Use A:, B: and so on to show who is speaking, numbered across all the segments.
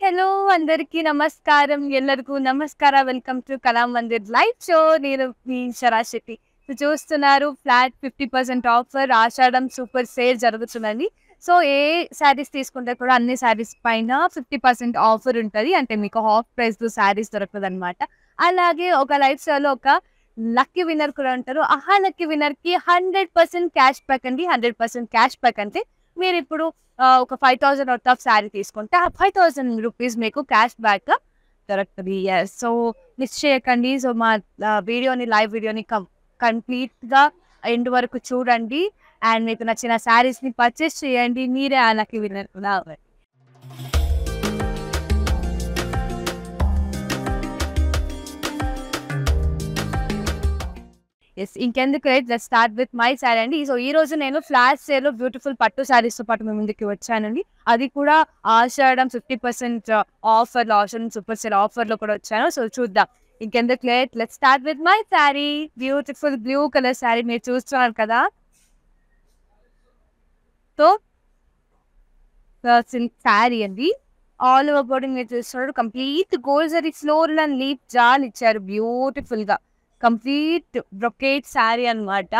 A: Hello అందరికీ నమస్కారం. ఎల్లరికూ నమస్కార. Welcome to Kalamandir live show. నేను మీ శరా శెట్టి. చూస్తున్నారు ఫ్లాట్ 50% ఆఫర్ ఆషాఢం సూపర్ సేల్ జరుగుతుందండి. సో ఏ శారీస్ తీసుకుంటే కూడా అన్ని శారీస్ పైన 50% ఆఫర్ ఉంటది. అంటే మీకు హాఫ్ ప్రైస్‌లో శారీస్ దొరకదనమాట. అలాగే ఒక లైవ్ షోలో ఒక లక్కీ విన్నర్ కూడా ఉంటారు. ఆ లక్కీ విన్నర్‌కి 100% క్యాష్ బ్యాక్ అండి. 100% క్యాష్ బ్యాక్ అంటే మీరిప్పుడు ఒక 5,000 వర్త్ ఆఫ్ శారీ తీసుకుంటే ఆ 5,000 రూపీస్ మీకు క్యాష్ బ్యాక్‌గా దొరుకుతది. యెస్. సో మిస్ చేయకండి. సో మా లైవ్ వీడియోని కంప్లీట్‌గా ఎండ్ వరకు చూడండి. అండ్ మీకు నచ్చిన శారీస్‌ని పర్చేస్ చేయండి. మీరే ఆ లక్కీ విన్నర్ కూడా అవ్వండి. యెస్. ఇంకెందుకు late let's start with my sari అండి. సో ఈ రోజు నేను ఫ్లాష్ సేల్‌లో బ్యూటిఫుల్ పట్టు శారీస్‌తో పాటు మీ ముందుకి వచ్చానండి. అది కూడా ఆషాఢం 50% ఆఫర్‌లో, ఆషాఢం సూపర్ సేల్ ఆఫర్‌లో కూడా వచ్చాను. సో చూద్దాం. ఇంకెందుకు late let's start with my sari. Beautiful blue colour sari మీరు చూస్తున్నారు కదా! సో సిల్క్ శారీ అండి. ఆల్ ఓవర్ బోర్డింగ్ మీరు చూస్తున్నారు. Complete gold zari floral and leaf jaal ఇచ్చారు బ్యూటిఫుల్‌గా. కంప్లీట్ బ్రొకేట్ శారీ అన్నమాట.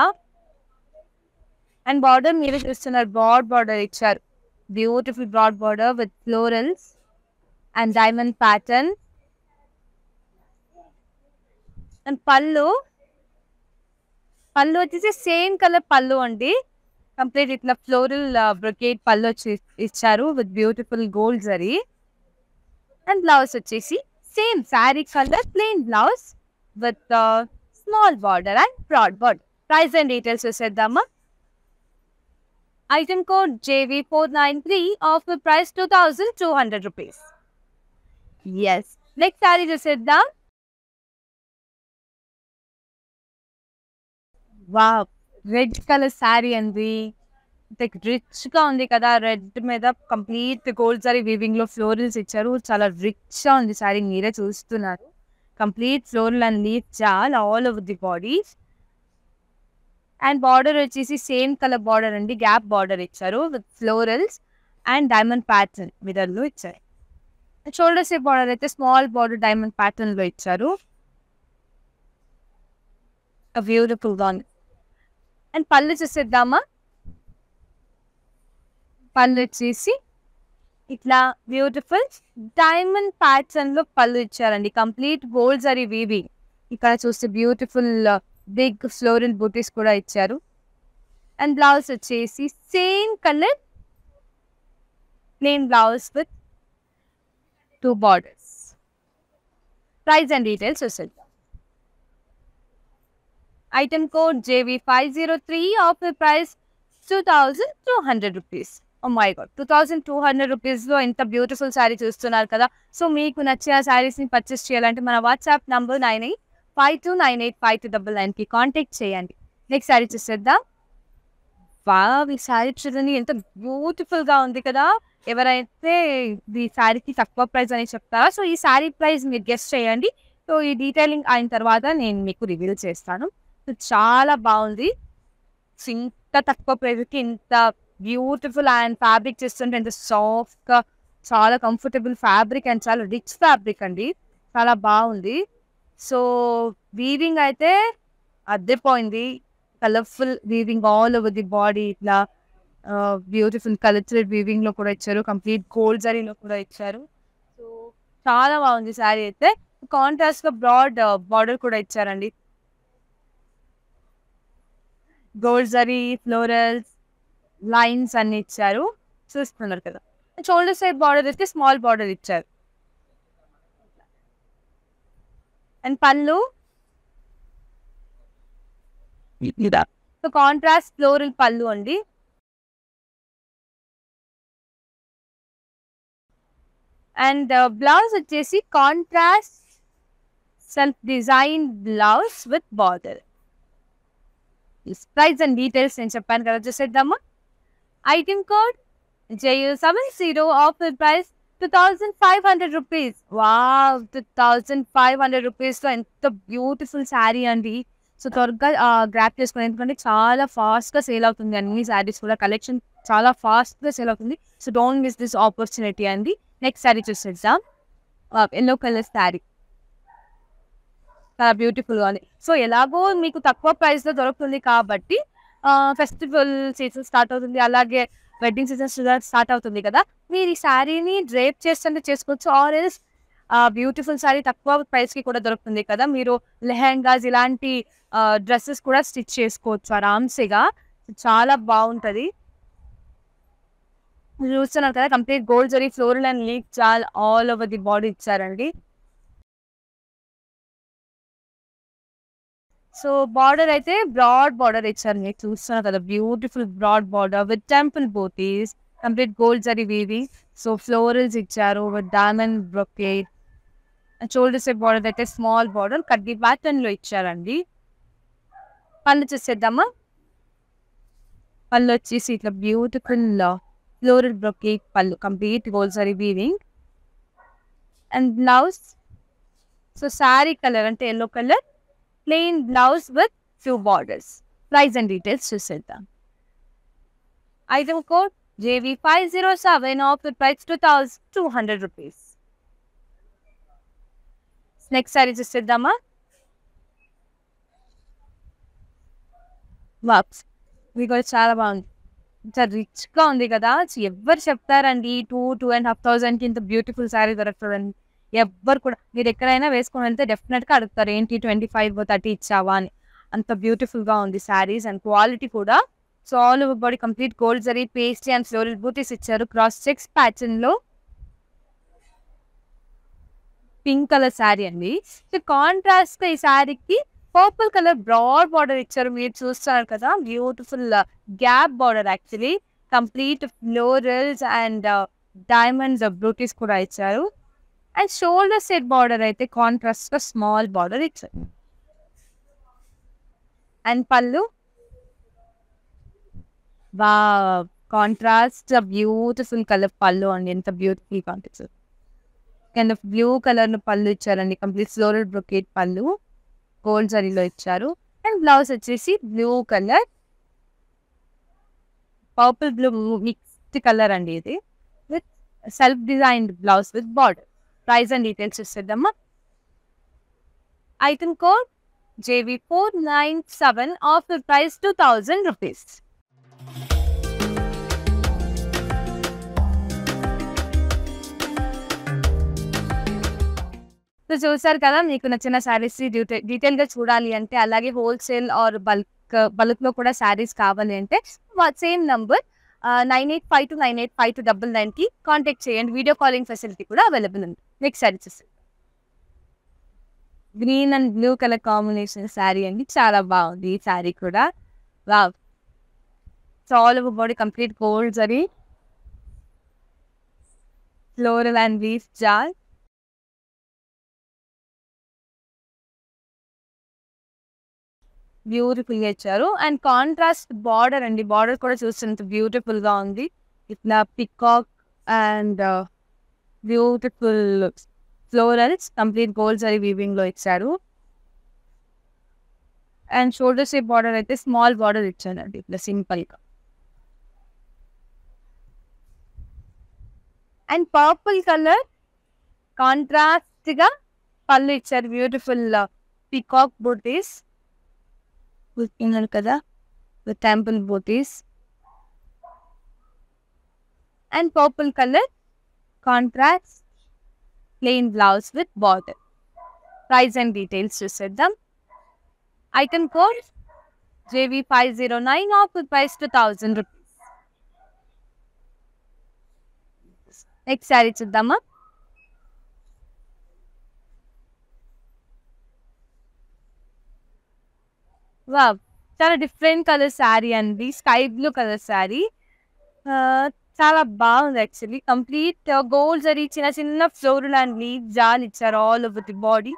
A: అండ్ బార్డర్ మీరే చూస్తున్నారు. బ్రాడ్ బార్డర్ ఇచ్చారు. Beautiful broad border with florals and diamond pattern. And పళ్ళు వచ్చేసి సేమ్ కలర్ పళ్ళు అండి. కంప్లీట్ ఇట్లా ఫ్లోరల్ బ్రొకేట్ పళ్ళు వచ్చి ఇచ్చారు with beautiful gold zari. And blouse వచ్చేసి same sari colour plain blouse with small border and broad border. Price and details చూసేద్దామా. Item code JV493, offer price 2,200 rupees. Yes. Next sari చూసేద్దాం. Wow! Red colour sari అండి. రిచ్‌గా ఉంది కదా! రెడ్ మీద కంప్లీట్ గోల్డ్ జరీ వీవింగ్‌లో florals ఇచ్చారు. చాలా రిచ్‌గా ఉంది శారీ మీరే చూస్తున్నారు. Complete floral and leaf jaal all over the body. And border వచ్చేసి సేమ్ కలర్ బార్డర్ అండి. గ్యాప్ బార్డర్ ఇచ్చారు with florals and diamond pattern మిర్రర్‌లో ఇచ్చారు. షోల్డర్ షేప్ బార్డర్ అయితే స్మాల్ బార్డర్ డైమండ్ ప్యాటర్న్‌లో ఇచ్చారు. బ్యూటిఫుల్‌గా ఉంది. అండ్ పళ్ళు చూసేద్దామా. పళ్ళు వచ్చేసి ఇట్లా బ్యూటిఫుల్ డైమండ్ ప్యాటర్న్‌లో పళ్ళు ఇచ్చారండి. Complete gold zari weaving. ఇక్కడ చూస్తే బ్యూటిఫుల్ బిగ్ ఫ్లోరల్ బూటీస్ కూడా ఇచ్చారు. అండ్ బ్లౌజ్ వచ్చేసి same colour plain blouse with 2 borders. Price and details చూసేద్దాం. Item code JV503, offer price 2,200 rupees. Oh my God! 2,200 రూపీస్‌లో ఎంత బ్యూటిఫుల్ శారీ చూస్తున్నారు కదా! సో మీకు నచ్చిన శారీస్‌ని పర్చేస్ చేయాలంటే మన వాట్సాప్ నంబర్ 9852985299కి కాంటాక్ట్ చేయండి. నెక్స్ట్ శారీ చూసేద్దాం. వావ్! ఈ శారీ చూడండి ఎంత బ్యూటిఫుల్‌గా ఉంది కదా! ఎవరైతే ఈ శారీకి తక్కువ ప్రైస్ అని చెప్తారో సో ఈ శారీ ప్రైస్ మీరు గెస్ చేయండి. సో ఈ డీటెయిలింగ్ అయిన తర్వాత నేను మీకు రివీల్ చేస్తాను. సో చాలా బాగుంది. సో ఇంత తక్కువ ప్రైస్‌కి ఇంత బ్యూటిఫుల్ అండ్ ఫ్యాబ్రిక్ చూస్తుంటే ఎంత సాఫ్ట్‌గా చాలా కంఫర్టబుల్ ఫ్యాబ్రిక్ అండ్ చాలా రిచ్ ఫ్యాబ్రిక్ అండి. చాలా బాగుంది. సో వీవింగ్ అయితే అద్దెపోయింది. Colourful weaving all over the body ఇట్లా బ్యూటిఫుల్ కలర్‌ఫుల్ వీవింగ్‌లో కూడా ఇచ్చారు. కంప్లీట్ గోల్డ్ జరీలో కూడా ఇచ్చారు. సో చాలా బాగుంది శారీ అయితే. కాంట్రాస్ట్‌గా బ్రాడ్ బార్డర్ కూడా ఇచ్చారండి. గోల్డ్ జరీ, ఫ్లోరల్స్, లైన్స్ అన్ని ఇచ్చారు. చూస్తున్నారు కదా! షోల్డర్ సైడ్ బార్డర్ అయితే స్మాల్ బార్డర్ ఇచ్చారు. And pallu so contrast floral పళ్ళు అండి. అండ్ బ్లౌజ్ వచ్చేసి contrast self design blouse with border. Price and details నేను చెప్పాను కదా చూసేద్దామా. Item code JU70, offer price 2,500 rupees. Wow! 2,500 రూపీస్‌లో ఎంత బ్యూటిఫుల్ శారీ అండి. సో త్వరగా గ్రాబ్ చేసుకోండి. ఎందుకంటే చాలా ఫాస్ట్‌గా సేల్ అవుతుంది అన్ని శారీస్ కూడా. కలెక్షన్ చాలా ఫాస్ట్గా సేల్ అవుతుంది. So don't miss this opportunity అండి. నెక్స్ట్ శారీ చూసేద్దాం. ఎల్లో కలర్ శారీ చాలా బ్యూటిఫుల్గా ఉంది. సో ఎలాగో మీకు తక్కువ ప్రైస్లో దొరుకుతుంది కాబట్టి ఫెస్టివల్ సీజన్ స్టార్ట్ అవుతుంది, అలాగే వెడ్డింగ్ సీజన్ స్టార్ట్ అవుతుంది కదా, మీరు ఈ శారీని డ్రేప్ చేస్తుంటే చేసుకోవచ్చు. ఆర్ ఎల్స్ బ్యూటిఫుల్ శారీ తక్కువ ప్రైస్కి కూడా దొరుకుతుంది కదా, మీరు లెహెంగాస్ ఇలాంటి డ్రెస్సెస్ కూడా స్టిచ్ చేసుకోవచ్చు ఆరామ్సేగా. చాలా బాగుంటుంది. చూస్తున్నారు కదా, complete gold zari floral and leaf jaal all over the body ఇచ్చారండి. సో బార్డర్ అయితే బ్రాడ్ బార్డర్ ఇచ్చారు. మీరు చూస్తున్నారు కదా, beautiful broad border with temple butis, complete gold zari weaving. So florals ఇచ్చారు with diamond brocade. Shoulder set border అయితే స్మాల్ బార్డర్ కడ్డీ pattern లో ఇచ్చారండి. పళ్ళు చూసేద్దామా. పళ్ళు వచ్చేసి ఇట్లా బ్యూటిఫుల్ ఫ్లోరల్ బ్రొకేట్ పళ్ళు, complete gold zari weaving. And blouse, so sari colour అంటే yellow colour, plain blouse with few borders. Price and details చూసేద్దాం. Item code JV507, offer price 2,200 rupees. Next sari చూసేద్దామా. వాప్స్ ఇది కూడా చాలా బాగుంది, చాలా రిచ్గా ఉంది కదా. ఎవరు చెప్తారండి 2,500కి ఇంత బ్యూటిఫుల్ శారీ దొరుకుతుందండి. ఎవ్వరు కూడా, మీరు ఎక్కడైనా వేసుకొని వెళ్తే డెఫినెట్గా అడుగుతారు ఏంటి 25-30 ఇచ్చావా అని. అంత బ్యూటిఫుల్గా ఉంది శారీస్ అండ్ క్వాలిటీ కూడా. So all over body complete gold zari pastry and floral butis ఇచ్చారు. క్రాస్ చెక్స్ ప్యాటర్న్లో పింక్ కలర్ శారీ అండి. సో కాంట్రాస్ట్గా ఈ శారీకి పర్పుల్ కలర్ బ్రాడ్ బార్డర్ ఇచ్చారు. మీరు చూస్తున్నారు కదా, beautiful gap border actually. Complete florals and diamonds butis కూడా ఇచ్చారు. అండ్ షోల్డర్ సెట్ బార్డర్ అయితే కాంట్రాస్ట్గా స్మాల్ బార్డర్ ఇచ్చారు. అండ్ పళ్ళు బా కాంట్రాస్ట్ బ్యూటిఫుల్ కలర్ పళ్ళు అండి, ఎంత beautiful contrast. Kind of blue colour పళ్ళు ఇచ్చారండి. కంప్లీట్ ఫ్లోరల్ బ్రొకేట్ పళ్ళు గోల్డ్ జరీలో ఇచ్చారు. అండ్ బ్లౌజ్ వచ్చేసి blue colour, purple blue mixed colour అండి ఇది, with self designed blouse with border. Price and details చూసేద్దామా. Item code JV497, offer price 2,000 rupees. So చూసారు కదా, మీకు నచ్చిన శారీస్ డీటెయిల్గా చూడాలి అంటే, అలాగే హోల్సేల్ ఆర్ బల్క్లో కూడా శారీస్ కావాలి అంటే సేమ్ నంబర్ 9852985299కి కాంటాక్ట్ చేయండి. వీడియో కాలింగ్ ఫెసిలిటీ కూడా అవైలబుల్ ఉంది. నెక్స్ట్ శారీ చూసి, green and blue colour combination sari అండి, చాలా బాగుంది ఈ శారీ కూడా. Wow, so all over body complete gold zari floral and weave jaal. బ్యూటిఫుల్గా ఇచ్చారు. అండ్ కాంట్రాస్ట్ బార్డర్ అండి, బార్డర్ కూడా చూస్తున్నంత బ్యూటిఫుల్గా ఉంది. ఇట్లా peacock and beautiful florals complete gold zari వీవింగ్లో ఇచ్చారు. అండ్ షోల్డర్ షేప్ బార్డర్ అయితే స్మాల్ బార్డర్ ఇచ్చారండి ఇట్లా సింపుల్గా. అండ్ పర్పుల్ కలర్ కాంట్రాస్ట్గా పళ్ళు ఇచ్చారు. బ్యూటిఫుల్ పికాక్ బూటీస్ కదా with temple booties. And purple colour contrast plain blouse with border. Price and details చూసేద్దాం. Item code JV509, offer price 2,000 rupees. Next sari చూద్దామా. వావ్, చాలా డిఫరెంట్ కలర్ శారీ అండి, స్కై బ్లూ కలర్ శారీ. చాలా బాగుంది యాక్చువల్లీ. కంప్లీట్ గోల్డ్ జరీ చిన్న చిన్న floral and leaf jaal ఇచ్చారు all over the body.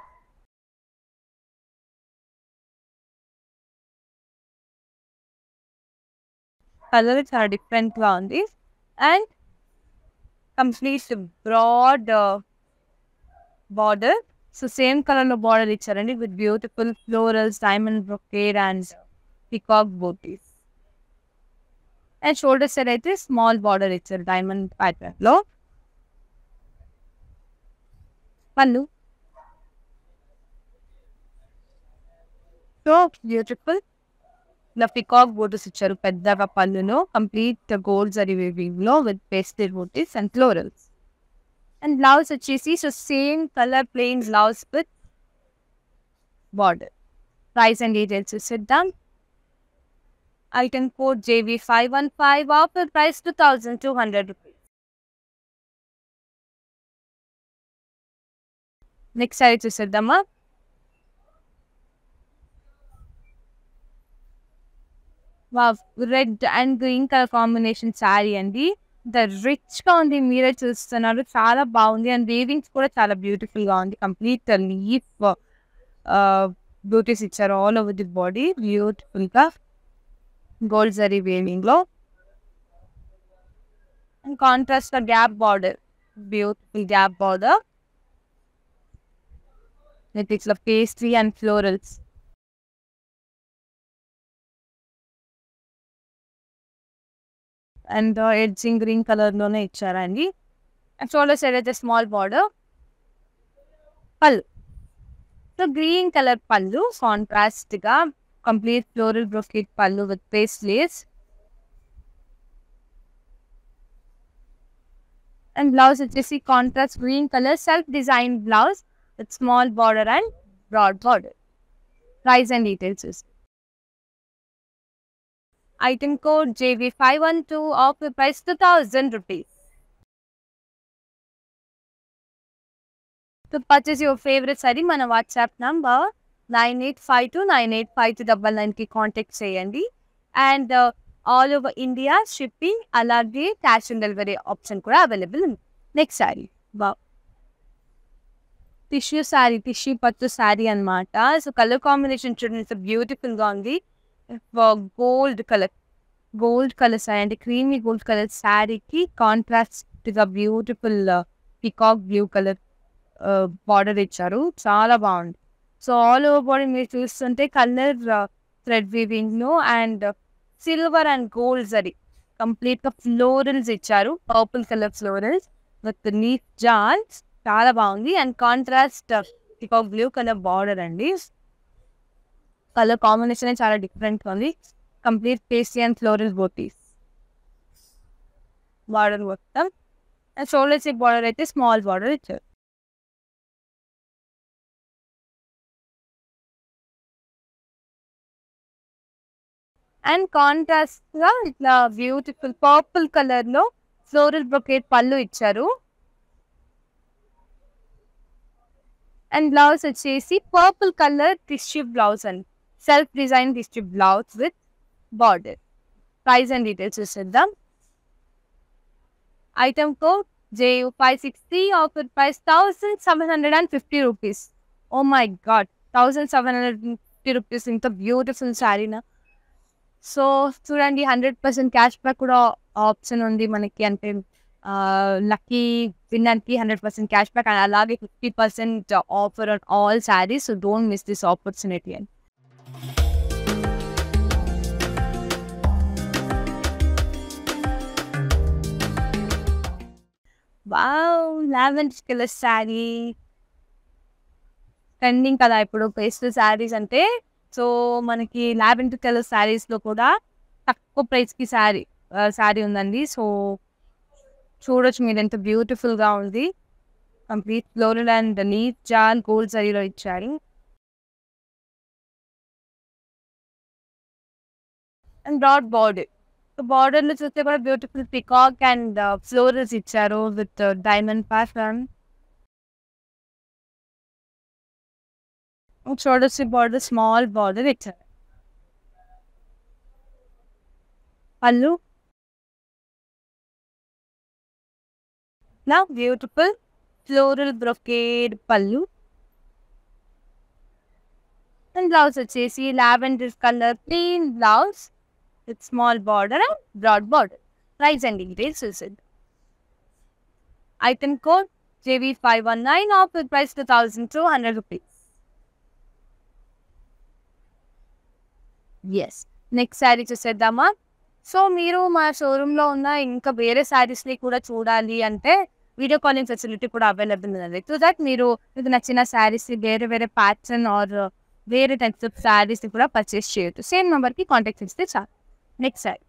A: Colour చాలా డిఫరెంట్గా ఉంది. And complete broad border. So same కలర్లో బార్డర్ ఇచ్చారండి with beautiful florals, diamond brocade and peacock butis. And shoulder side అయితే స్మాల్ బార్డర్ ఇచ్చారు డైమండ్ ప్యాటర్న్ లో. పళ్ళు సో బ్యూటిఫుల్. ఇలా పికాక్ బోర్డర్స్ ఇచ్చారు పెద్దగా పళ్ళులో, కంప్లీట్ గోల్డ్ జరీ వీవింగ్ లో with pastel butis and florals. And blouse వచ్చేసి so same colour plain blouse with border. Price and details చూద్దాం. Item code JV515, offer price 2200 rupees. Next sari చూసేద్దామా. Red and green colour combination sari అండి. Rich గా ఉంది, మీరే చూస్తున్నారు, చాలా బాగుంది. అండ్ వీవింగ్స్ కూడా చాలా బ్యూటిఫుల్ గా ఉంది. కంప్లీట్ లీఫ్ బ్యూటీస్ ఇచ్చారు all over the body, beautiful గా గోల్డ్ జరీ వీవింగ్ లో. అండ్ కాంట్రాస్ట్ గా gap border, beautiful gap border with ఇట్లా pastry and florals. And edging green colour లోనే ఇచ్చారండి. అండ్ షోల్డర్ సైడ్ అయితే small border. Pallu so green colour pallu, contrast గా complete floral brocade pallu with paisleys. And blouse వచ్చేసి contrast green colour self design blouse with small border and broad border. Price and details. Item code JV512, offer price 2000 rupees. To purchase your favorite saree, mana WhatsApp number 9852985299 ki contact cheyandi. And all over India shipping alage cash on delivery option kuda available undi. Next saree, wow, tissue saree, tissue pattu saree anamata. So color combination chudandi, it's beautiful ga undi. Gold colour sari అంటే creamy gold colour శారీకి contrast గా beautiful peacock blue colour border ఇచ్చారు, చాలా బాగుంది. So all over body మీరు చూస్తుంటే colour thread weaving లో and silver and gold zari complete గా ఫ్లోరల్స్ ఇచ్చారు, purple colour florals with leaf జాన్స్, చాలా బాగుంది. And contrast peacock blue colour border అండి. కలర్ కాంబినేషన్ చాలా డిఫరెంట్గా ఉంది. Complete pastry and floral bootis border మొత్తం. అండ్ షోల్డర్ సైడ్ బార్డర్ అయితే స్మాల్ బార్డర్ ఇచ్చారు. అండ్ కాంట్రాస్ట్ గా ఇట్లా బ్యూటిఫుల్ పర్పుల్ కలర్ లో ఫ్లోరల్ బ్రొకేట్ పళ్ళు ఇచ్చారు. అండ్ బ్లౌజ్ వచ్చేసి పర్పుల్ కలర్ టిష్యూ బ్లౌజ్ అండి, self design tissue blouse with border. Price and details చూసేద్దాం. Item code JU560, offer price 1750 rupees. Oh my god, 1750 rupees, ఇంత beautiful శారీనా. So చూడండి, 100% cash back కూడా option ఉంది మనకి. అంటే లక్కీ విన్నర్కి 100% క్యాష్ బ్యాక్ అండ్ అలాగే 50% offer on all saris. So don't miss this opportunity and wow, lavender colour sari trending కదా ఇప్పుడు పేస్టల్ శారీస్ అంటే. సో మనకి లావెండర్ కలర్ శారీస్లో కూడా తక్కువ ప్రైస్కి శారీ ఉందండి. సో చూడొచ్చు మీరు, ఎంత బ్యూటిఫుల్గా ఉంది. కంప్లీట్ ఫ్లోరల్ అండ్ లీఫ్ జాన్ గోల్డ్ జరీలో ఇచ్చారు. అండ్ బ్రాడ్ బార్డర్, బార్డర్లో చూస్తే కూడా బ్యూటిఫుల్ పికాక్ అండ్ ఫ్లోరల్స్ ఇచ్చారు with diamond pattern. Shoulders border small border ఇచ్చారు. పళ్ళు నా beautiful floral brocade pallu. And blouse వచ్చేసి lavender colour plain blouse with small border and broad border. Price and details చూసేద్దాం. Item code JV519, offer price 2200 rupees. Yes. Next saree చూసేద్దామా. So, మీరు మా షోరూమ్‌లో ఉన్న ఇంకా వేరే శారీస్‌ని కూడా చూడాలి అంటే, వీడియో కాలింగ్ ఫెసిలిటీ కూడా అవైలబుల్ ఉన్నది. సో దట్ మీరు మీకు నచ్చిన శారీస్ వేరే వేరే ప్యాటర్న్ ఆర్ వేరే టైప్స్ ఆఫ్ శారీస్‌ని కూడా పర్చేస్ చేయొచ్చు. సేమ్ నంబర్‌కి కాంటాక్ట్ చేస్తే చాలు. Next sari.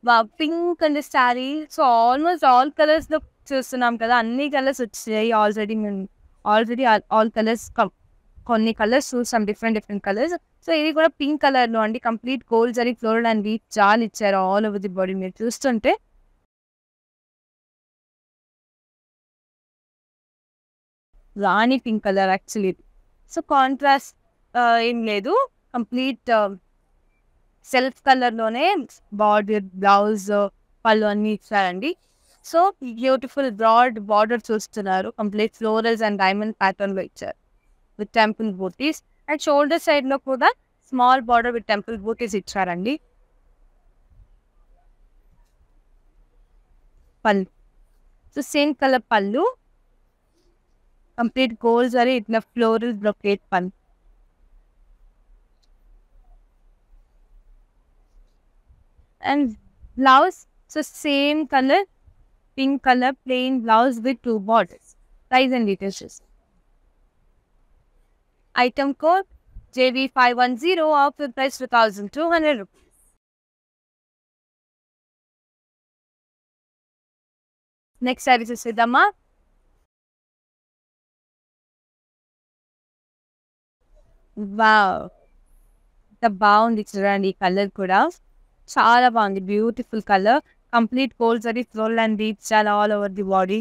A: Wow! Pink and sari. So, almost all కలర్స్‌లో చూస్తున్నాం కదా! అన్ని కలర్స్ వచ్చాయి ఆల్రెడీ మేము ఆల్ కలర్స్ కొన్ని కలర్స్ చూసాం డిఫరెంట్ డిఫరెంట్ కలర్స్. సో, ఇది కూడా పింక్ కలర్‌లో అండి. Complete gold zari floral and weave జాల్ ఇచ్చారు ఆల్ ఓవర్ ది బాడీ. మీరు చూస్తుంటే rani pink colour actually. So, contrast ఏం లేదు. కంప్లీట్ సెల్ఫ్ కలర్‌లోనే బార్డర్, బ్లౌజ్, పళ్ళు అన్నీ ఇచ్చారండి. సో, బ్యూటిఫుల్ బ్రాడ్ బార్డర్ చూస్తున్నారు. కంప్లీట్ ఫ్లోరల్స్ అండ్ డైమండ్ ప్యాటర్న్‌లో ఇచ్చారు. With temple booties and shoulder సైడ్‌లో కూడా small border with temple bootis ఇచ్చారండి. పళ్ళు. సో, సేమ్ కలర్ పళ్ళు. కంప్లీట్ గోల్డ్ జరీ ఇట్లా floral brocade pallu. And blouse so same colour pink colour plain blouse with 2 borders. Price and details చూస్తాం. Item code JV510 offer price 2200 rupees. Next sari చూసేద్దామా? Wow! ఎంత బాగుంది చూడండి ఈ colour కూడా. చాలా బాగుంది. Beautiful colour. Complete gold zari floral and beads చాలా all over the body.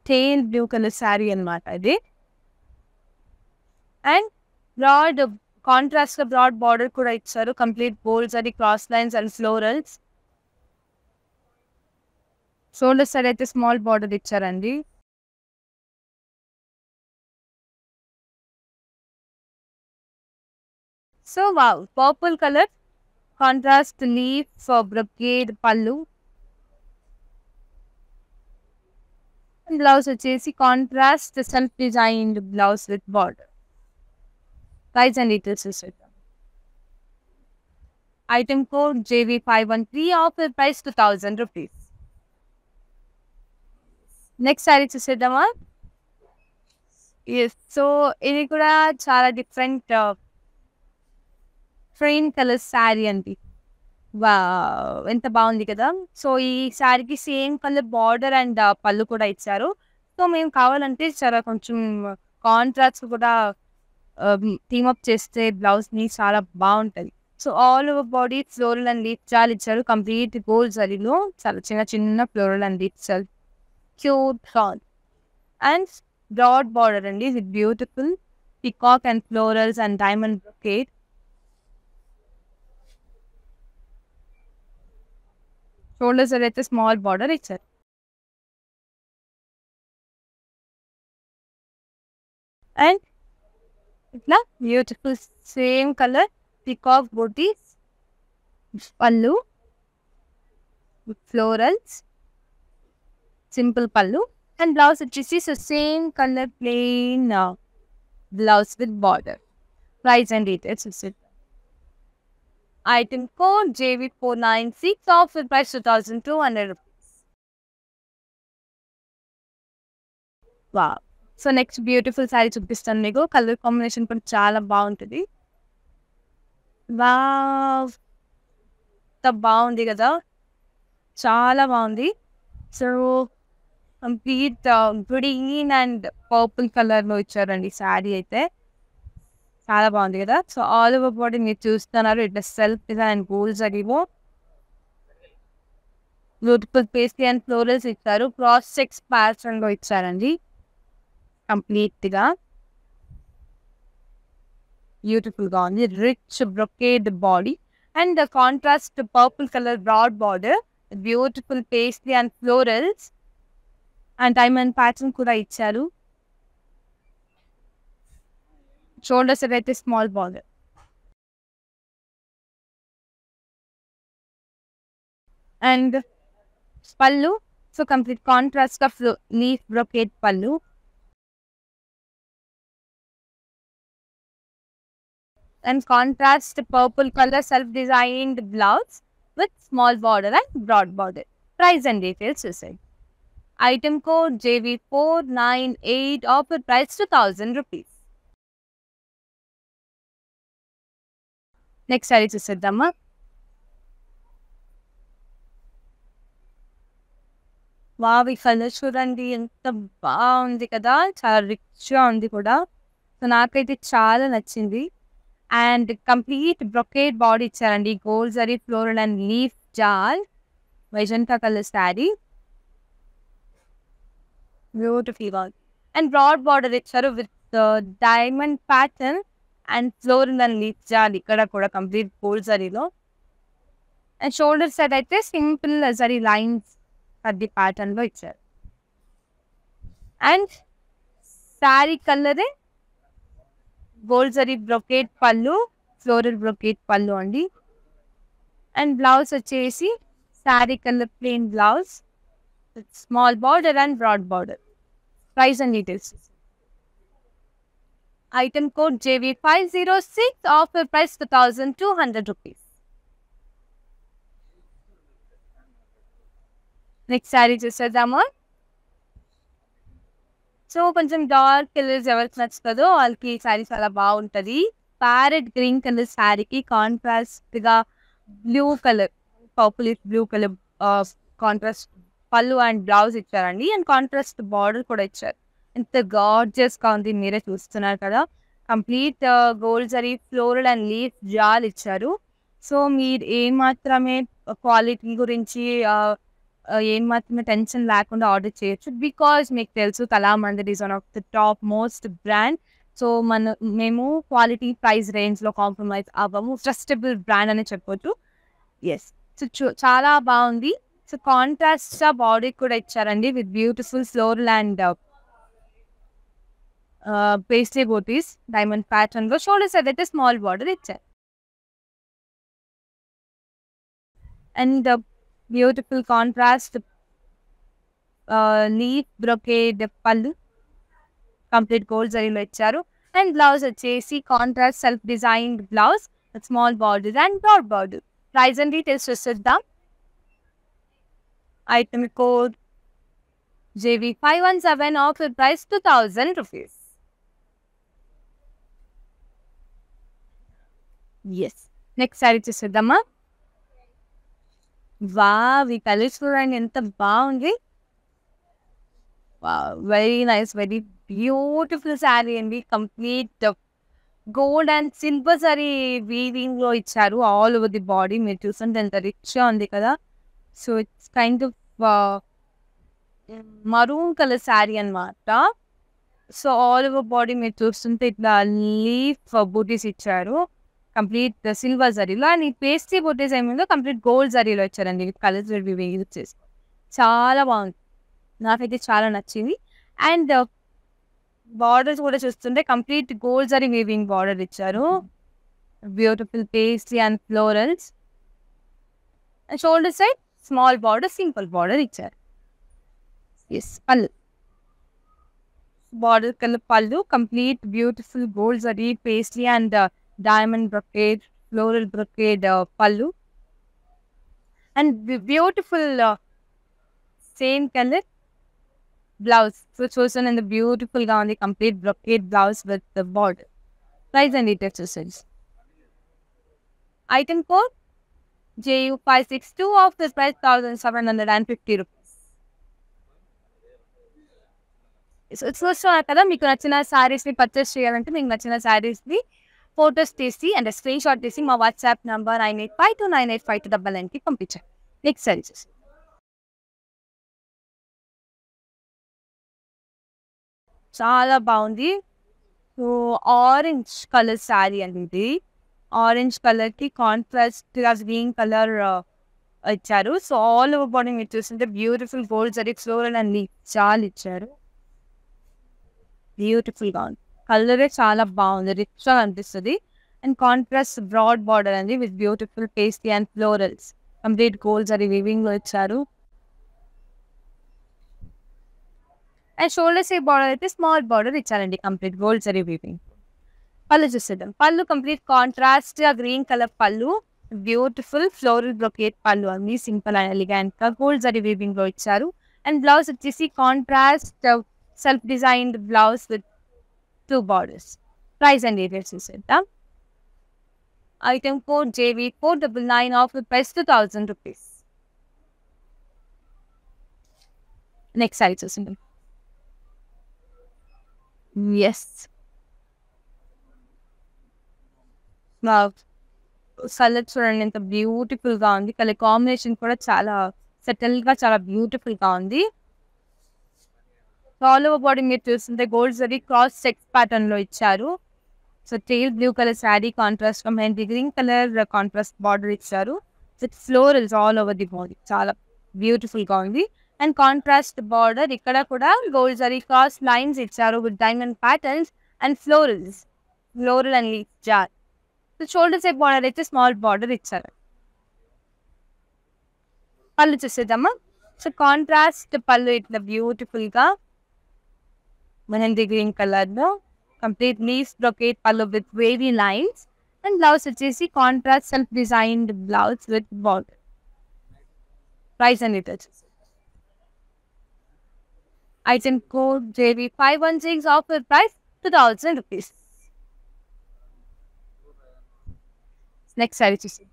A: Teal blue colour sari అన్నమాట ఇది. అండ్ బ్రాడ్ కాంట్రాస్ట్ గా బ్రాడ్ బార్డర్ కూడా ఇచ్చారు. Complete gold zari cross lines and florals. Shoulder side అయితే స్మాల్ బార్డర్ ఇచ్చారండి. So wow! Purple colour contrast leaf brocade pallu. Blouse వచ్చేసి contrast self designed blouse with border. Price and details చూసేద్దాం. Item code JV513 offer price 2000 rupees. Next sari చూసేద్దామా? Yes. So ఇది కూడా చాలా different train colour sari అండి. Wow! ఎంత బాగుంది కదా! సో ఈ శారీకి సేమ్ కలర్ బార్డర్ అండ్ పళ్ళు కూడా ఇచ్చారు. సో మేము కావాలంటే చాలా కొంచెం కాంట్రాస్ట్ కూడా టీమ్ అప్ చేస్తే బ్లౌజ్‌ని చాలా బావుంటది. So all over body floral and leaf jaal ఇచ్చారు. కంప్లీట్ గోల్డ్ జరీలో చాలా చిన్న చిన్న floral and leaf jaal. Cute frock and broad border అండి. ఇది beautiful peacock and florals and diamond brocade. Shoulders అయితే స్మాల్ బార్డర్ ఇచ్చారు. అండ్ ఇట్లా beautiful same colour peacock bootis pallu florals simple pallu and blouse వచ్చేసి so same colour plain blouse with border. Price and details చూసేద్దాం. Item code JV496 offer price 2200 rupees. Wow! So next beautiful sari చూపిస్తాను మీకు. Colour combination కూడా చాలా బాగుంటుంది. Wow! ఎంత బాగుంది కదా! చాలా బాగుంది. So complete green and purple కలర్‌లో ఇచ్చారండి శారీ అయితే. చాలా బాగుంది కదా! సో ఆల్ ఓవర్ బాడీ మీరు చూస్తున్నారు. ఇట్లా సెల్ఫ్ డిజైన్ అండ్ గోల్డ్ జరీలో బ్యూటిఫుల్ పేస్ట్రీ అండ్ ఫ్లోరల్స్ ఇచ్చారు. క్రాస్ చెక్స్ ప్యాటర్న్‌లో ఇచ్చారండి. కంప్లీట్‌గా బ్యూటిఫుల్‌గా ఉంది. Rich brocade body and contrast purple colour broad border. Beautiful pastry and florals and diamond pattern కూడా ఇచ్చారు. షోల్డర్స్ అయితే small border. And pallu so complete కాంట్రాస్ట్‌గా leaf brocade pallu. And contrast purple colour self designed blouse with small border and broad border. Price and details చూసేయండి. Item code JV498, offer price 2000 rupees. Next sari చూసేద్దామా. Wow! ఈ colour చూడండి ఎంత బాగుంది కదా! చాలా రిచ్‌గా ఉంది కూడా. సో, నాకైతే చాలా నచ్చింది. అండ్ కంప్లీట్ బ్రొకేడ్ బాడీ ఇచ్చారండి. Gold zari floral and leaf jaal magenta colour sari. బ్యూటిఫుల్‌గా ఉంది. అండ్ బ్రాడ్ బార్డర్ ఇచ్చారు with diamond pattern and floral and leaf jaal ఇక్కడ కూడా కంప్లీట్ గోల్డ్ జరీలో. అండ్ షోల్డర్ సైడ్ అయితే సింపుల్ జరీ లైన్స్ కడ్డీ ప్యాటర్న్‌లో ఇచ్చారు. అండ్ శారీ కలరే gold zari brocade pallu, floral brocade pallu అండి. అండ్ బ్లౌజ్ వచ్చేసి sari colour plain blouse with small border and broad border. Price and details. Item code JV506, offer price 2200 rupees. Next sari చూసేద్దామా. So, కొంచెం dark colours ఎవరికి నచ్చుతుందో వాళ్ళకి ఈ శారీ చాలా బాగుంటుంది. ప్యారెట్ గ్రీన్ కలర్ శారీకి కాంట్రాస్ట్గా blue colour, purple blue colour contrast pallu and blouse ఇచ్చారండి. అండ్ కాంట్రాస్ట్ బార్డర్ కూడా ఇచ్చారు. ఎంత గార్జియస్‌గా ఉంది, మీరే చూస్తున్నారు కదా. Complete gold zari floral and leaf jaal ఇచ్చారు. సో, మీరు ఏమాత్రమే క్వాలిటీ గురించి ఏం మాత్రమే టెన్షన్ లేకుండా ఆర్డర్ చేయొచ్చు. బికాజ్ మీకు తెలుసు Kalamandir is one of the top most brand. So, మేము క్వాలిటీ ప్రైస్ రేంజ్‌లో కాంప్రమైజ్ అవ్వము. ట్రస్టబుల్ బ్రాండ్ అని చెప్పొచ్చు. యెస్. సో, చాలా బాగుంది. సో, కాంట్రాస్ట్‌గా బాడీ కూడా ఇచ్చారండి with beautiful floral and pastry bootis diamond ప్యాటర్న్‌లో. షోల్డర్ సైడ్ అయితే స్మాల్ బార్డర్ ఇచ్చారు. And beautiful contrast leaf brocade pallu complete gold జరీలో ఇచ్చారు. అండ్ బ్లౌజ్ వచ్చేసి contrast self designed blouse with small border and broad border. Price and details చూసేద్దాం. Item code JV517, offer price 2000 rupees. Yes. Next sari చూసేద్దామా. Wow! ఈ colour చూడండి ఎంత బాగుంది. Wow! Very nice, very beautiful sari అండి. Complete gold and silver zari వీవింగ్‌లో ఇచ్చారు all over the body. మీరు చూస్తుంటే ఎంత రిచ్‌గా ఉంది కదా. So, it's kind of maroon colour sari అన్నమాట. సో, ఆల్ ఓవర్ బాడీ మీరు చూస్తుంటే ఇట్లా లీఫ్ బూటీస్ ఇచ్చారు కంప్లీట్ సిల్వర్ జరీలో. అండ్ ఈ పేస్ట్రీ బూటీస్ ఏమైందో కంప్లీట్ గోల్డ్ జరీలో ఇచ్చారండి విత్ కలర్స్ యూజ్ చేసి. చాలా బాగుంది, నాకైతే చాలా నచ్చింది. అండ్ బార్డర్స్ కూడా చూస్తుంటే complete gold zari weaving border ఇచ్చారు. Beautiful pastry and florals. And shoulder side small border, simple border ఇచ్చారు. ఎస్. పళ్ళు బార్డర్ కలర్ పళ్ళు complete beautiful gold zari pastry and diamond brocade floral brocade pallu. And beautiful same colour blouse. So, చూసాను ఎంత బ్యూటిఫుల్గా ఉంది. Complete brocade blouse with border. Price and details చూసేది. Item code JU562, offer price 1750 rupees. చూస్తున్నారు కదా, మీకు నచ్చిన శారీస్ని పర్చేస్ చేయాలంటే మీకు నచ్చిన శారీస్ని ఫొటోస్ తీసి అంటే స్క్రీన్ షాట్ తీసి మా వాట్సాప్ నంబర్ 9852985299కి పంపించారు. నెక్స్ట్ శారీ చూసి. చాలా బాగుంది. సో, ఆరెంజ్ కలర్ శారీ అండి ఇది. ఆరెంజ్ కలర్కి కాంట్రాస్ట్ గ్రీన్ కలర్ ఇచ్చారు. సో, ఆల్ ఓవర్ బాడీ మీరు చూస్తుంటే beautiful gold zari floral and leaf చాలా ఇచ్చారు. బ్యూటిఫుల్గా ఉంది. కలరే చాలా బాగుంది, రిచ్గా అనిపిస్తుంది. అండ్ కాంట్రాస్ట్ బ్రాడ్ బార్డర్ అండి with beautiful pastry and florals complete gold zari వీవింగ్లో ఇచ్చారు. అండ్ షోల్డర్ షేప్ బార్డర్ అయితే స్మాల్ బార్డర్ ఇచ్చారండి complete gold zari weaving. Pallu చూసేద్దాం. Pallu complete contrast green colour pallu. Beautiful floral brocade pallu అండి. సింపుల్ అండ్ ఎలిగెంట్ గా గోల్డ్ జరీ వీవింగ్ లో ఇచ్చారు. అండ్ బ్లౌజ్ వచ్చేసి contrast self designed blouse with 2 borders. Price and details చూసేద్దాం. Item code JV 499 offer price 2000 rupees. Next sari చూసింది. Yes colour చూడండి ఎంత beautiful గా ఉంది. కలర్ కాంబినేషన్ కూడా చాలా సెటిల్ గా చాలా బ్యూటిఫుల్ గా ఉంది. ఆల్ ఓవర్ బాడీ మీరు చూస్తుంటే gold zari cross checks pattern లో ఇచ్చారు. So teal blue colour sari contrast mehndi green colour contrast border ఇచ్చారు with florals all over the body. చాలా బ్యూటిఫుల్ గా ఉంది. అండ్ కాంట్రాస్ట్ బార్డర్ ఇక్కడ కూడా గోల్డ్ జరీ క్రాస్ లైన్స్ ఇచ్చారు with diamond patterns and floral and leaf జార్. సో షోల్డర్ సైడ్ బార్డర్ అయితే small border ఇచ్చారు. పళ్ళు చూసేద్దామా. సో కాంట్రాస్ట్ పళ్ళు ఇట్లా బ్యూటిఫుల్ గా మెహందీ గ్రీన్ కలర్ లో కంప్లీట్ లీవ్స్ బ్రొకేట్ పళ్ళు with wavy lines. And blouse వచ్చేసి contrast self designed blouse with border. Price and details. Item code JV 516 offer price 2000 rupees. Next sari చూసేద్దాం.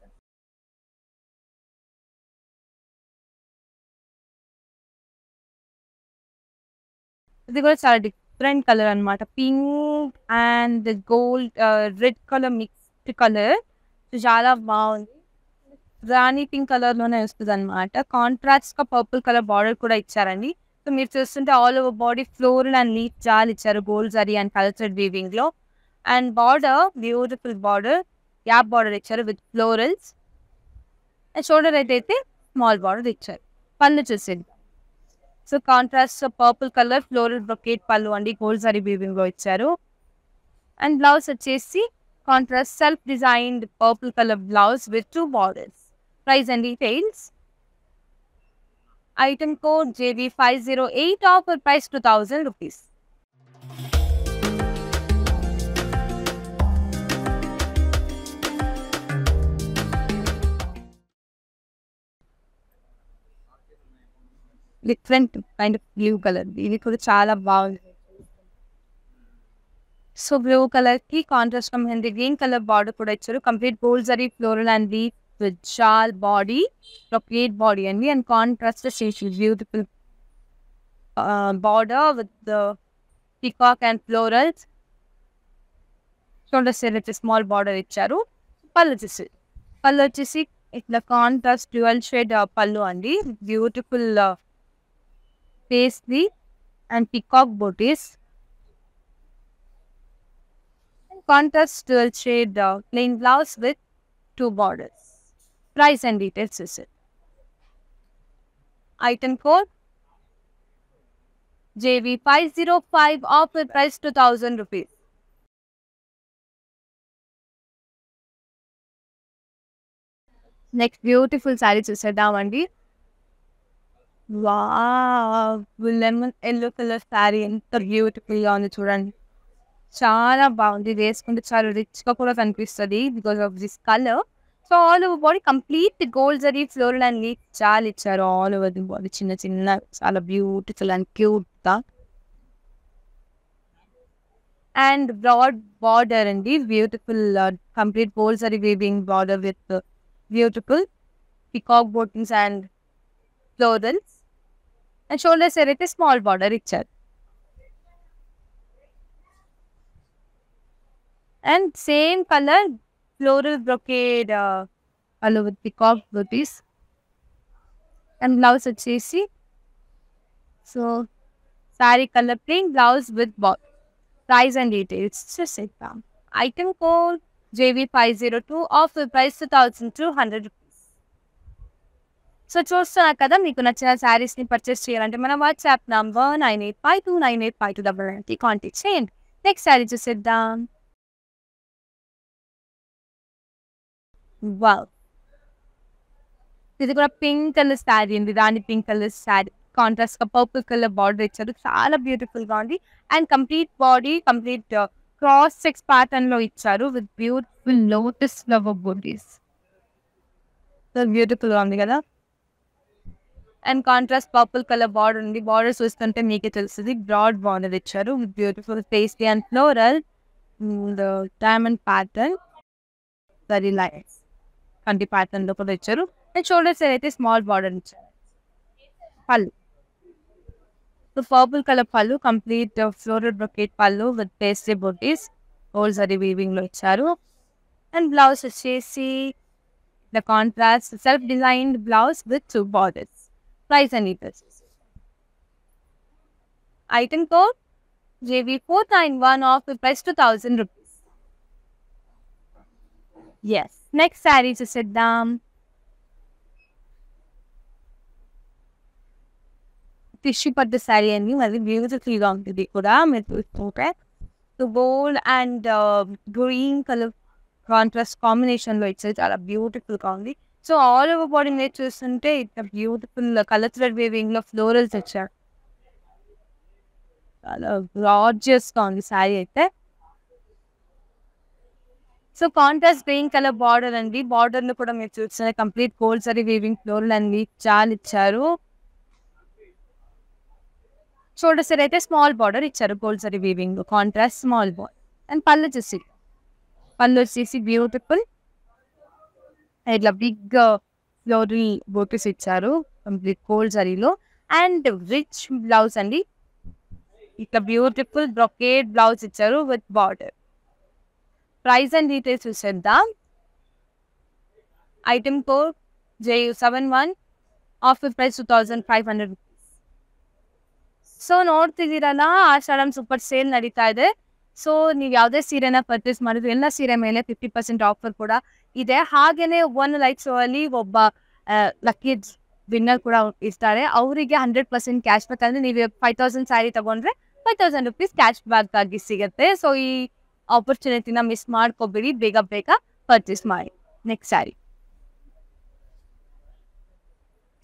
A: ఇది కూడా చాలా డిఫరెంట్ కలర్ అనమాట. Pink and gold red colour mixed colour. చాలా బాగుంది. రాణి pink colour లోనే వస్తుంది అనమాట. కాంట్రాస్ట్ గా పర్పుల్ కలర్ బార్డర్ కూడా ఇచ్చారండి. సో మీరు చూస్తుంటే all over body floral and leaf jaal ఇచ్చారు gold zari and cultured weaving లో. And border beautiful border gap border ఇచ్చారు విత్ ఫ్లోరల్స్. అండ్ షోల్డర్ అయితే స్మాల్ బార్డర్ ఇచ్చారు. పళ్ళు చూసేది. So contrast purple colour floral brocade pallu అండి గోల్డ్ జరీ వీవింగ్ లో ఇచ్చారు. అండ్ బ్లౌజ్ వచ్చేసి contrast self designed purple colour blouse with 2 borders. Price and details. Item code JV 508 offer price 2000 rupees. Different kind of blue colour. ఇది కూడా చాలా బాగుంది. So blue colour కి contrast mehndi green colour border కూడా ఇచ్చారు. Complete gold zari floral and leaf with shawl body brocade body అండి. And contrast beautiful border with peacock and florals. Shoulder side అయితే small border ఇచ్చారు. పళ్ళు వచ్చేసి ఇట్లా కాంట్రాస్ట్ డ్యూయల్ షేడ్ పళ్ళు అండి. Beautiful paisley and peacock booties. And contrast dual shade plain blouse with 2 borders. Price and details is it. Item code JV 505 offer price 2000 rupees. Next beautiful saree చూసేద్దామండి. వావ్! Lemon yellow colour sari ఎంత beautiful గా ఉంది చూడండి. చాలా బాగుంది. వేసుకుంటే చాలా రిచ్ గా కూడా కనిపిస్తుంది because of this colour. So all over body complete gold zari floral and leaf చాలా ఇచ్చారు ఆల్ ఓవర్ ది బాడీ. చిన్న చిన్న చాలా బ్యూటిఫుల్ అండ్ క్యూట్ గా. అండ్ బ్రాడ్ బార్డర్ అండి. Beautiful complete gold zari weaving border with beautiful peacock బోటింగ్స్ and florals. And shoulder side అయితే small border ఇచ్చారు. And same colour floral brocade pallu with peacock butis. And blouse వచ్చేసి so sari colour plain blouse with border. Price and details చూసేద్దాం. Item code JV 502 offer price 2200 rupees. So చూస్తున్నారు కదా, మీకు నచ్చిన శారీస్ని purchase చేయాలంటే మన వాట్సాప్ నంబర్ 9852985299కి కాంటాక్ట్ చేయండి. నెక్స్ట్ శారీ చూసేద్దాం. వావ్! ఇది కూడా పింక్ కలర్ శారీ అండి. Rani pink colour sari contrast గా పర్పుల్ కలర్ బార్డర్ ఇచ్చారు. చాలా బ్యూటిఫుల్ గా ఉంది. And complete body complete cross checks pattern లో ఇచ్చారు with beautiful lotus flower butis. So beautiful గా ఉంది కదా. And contrast purple colour border ఉంది. బార్డర్ చూస్తుంటే మీకే తెలుస్తుంది. బ్రాడ్ బార్డర్ ఇచ్చారు with beautiful pastry and floral diamond pattern very lights కంటి ప్యాటర్న్ లో కూడా ఇచ్చారు. అండ్ షోల్డర్స్ అయితే స్మాల్ బార్డర్ ఇచ్చారు. పళ్ళు సో పర్పుల్ కలర్ పళ్ళు, కంప్లీట్ ఫ్లోరల్ బ్రొకేట్ పళ్ళు with pastry butis whole zari weaving లో ఇచ్చారు. అండ్ బ్లౌజ్ వచ్చేసి the contrast self designed blouse with 2 borders. Price and details. Item code JV491 of price 2000 rupees. Yes, next sari చూసేద్దాం. Tissue పట్టు శారీ అండి, అది beautiful గా ఉంటుంది కూడా. మీరు చూస్తుంటే gold and green colour contrast combination లో ఇచ్చేది చాలా బ్యూటిఫుల్ గా ఉంది. సో ఆల్ ఓవర్ బాడీ మీద చూస్తుంటే ఇట్లా బ్యూటిఫుల్ కలర్ థ్రెడ్ వీవింగ్ లో ఫ్లోరల్స్ ఇచ్చారు. చాలా గార్జియస్ గా ఉంది శారీ అయితే. So contrast green colour border అండి. బార్డర్ లో కూడా మీరు చూస్తే complete gold zari weaving floral and చాలా ఇచ్చారు. షోల్డర్స్ అయితే స్మాల్ బార్డర్ ఇచ్చారు gold zari weaving contrast small border. And పళ్ళు వచ్చేసి బ్యూటిఫుల్ ఇట్లా బిగ్ ఫ్లోరల్ బూటీస్ ఇచ్చారు కంప్లీట్ గోల్డ్ జరీలో. అండ్ రిచ్ బ్లౌజ్ అండి, ఇట్లా బ్యూటిఫుల్ బ్రొకేడ్ బ్లౌజ్ ఇచ్చారు with border. Price and details చూసేద్దాం. Item code JU71 offer price 2500 rupees. So ನೋಡ್ತಿದ್ದೀರಲ್ಲ, ಆಷಾಢಂ ಸೂಪರ್ ಸೇಲ್ ನಡೀತಾ ಇದೆ. ಸೊ ನೀವು ಯಾವುದೇ ಸೀರೆನ ಪರ್ಚೇಸ್ ಮಾಡಿದ್ರು ಎಲ್ಲ ಸೀರೆ ಮೇಲೆ 50% ಆಫರ್ ಕೂಡ ಇದೆ. ಹಾಗೇನೆ ಒನ್ ಲೈಟ್ ಶೋ ಅಲ್ಲಿ ಒಬ್ಬ ಲಕ್ಕಿ ವಿನ್ನರ್ ಕೂಡ ಇರ್ತಾರೆ. ಅವರಿಗೆ 100% ಕ್ಯಾಶ್ ಬ್ಯಾಕ್, ಅಂದರೆ ನೀವು 5000 ಸ್ಯಾರಿ ತಗೊಂಡ್ರೆ 5000 ರೂಪೀಸ್ ಕ್ಯಾಶ್ ಬ್ಯಾಕ್ ಆಗಿ ಸಿಗುತ್ತೆ. ಸೊ ಈ ಆಪರ್ಚುನಿಟಿನ ಮಿಸ್ ಮಾಡ್ಕೋಬೇಡಿ, ಬೇಗ ಬೇಗ ಪರ್ಚೇಸ್ ಮಾಡಿ. Next sari.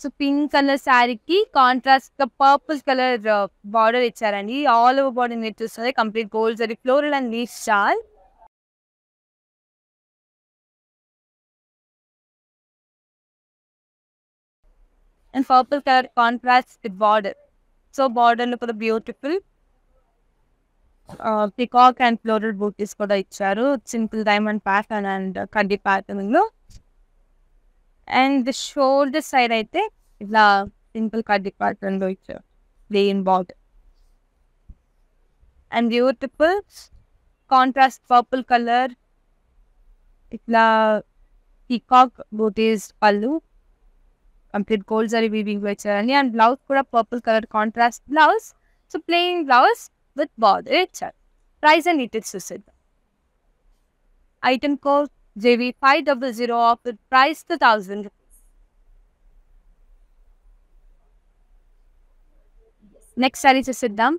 A: So pink colour శారీకి కాంట్రాస్ట్ గా పర్పుల్ కలర్ బార్డర్ ఇచ్చారండి. ఆల్ ఓవర్ బాడీ మీరు చూస్తుంది complete gold zari floral and leaf shawl. And purple colour contrast border. So border లో కూడా beautiful peacock and floral butis కూడా ఇచ్చారు. సింపుల్ డైమండ్ ప్యాటర్న్ అండ్ కడ్డీ ప్యాటర్న్ లో. అండ్ షోల్డర్ సైడ్ అయితే ఇట్లా సింపుల్ కడ్డీ ప్యాటర్న్ లో ఇచ్చారు plain border. And beautiful contrast purple colour ఇట్లా peacock bootis pallu complete gold zari weaving ఇచ్చారండి. అండ్ బ్లౌజ్ కూడా purple colour contrast blouse. So plain blouse with border ఇచ్చారు. ప్రైస్ అండ్ డీటెయిల్స్ చూసేద్దాం. Item code JV500 offer price 2000 rupees. Next sari చూసేద్దాం.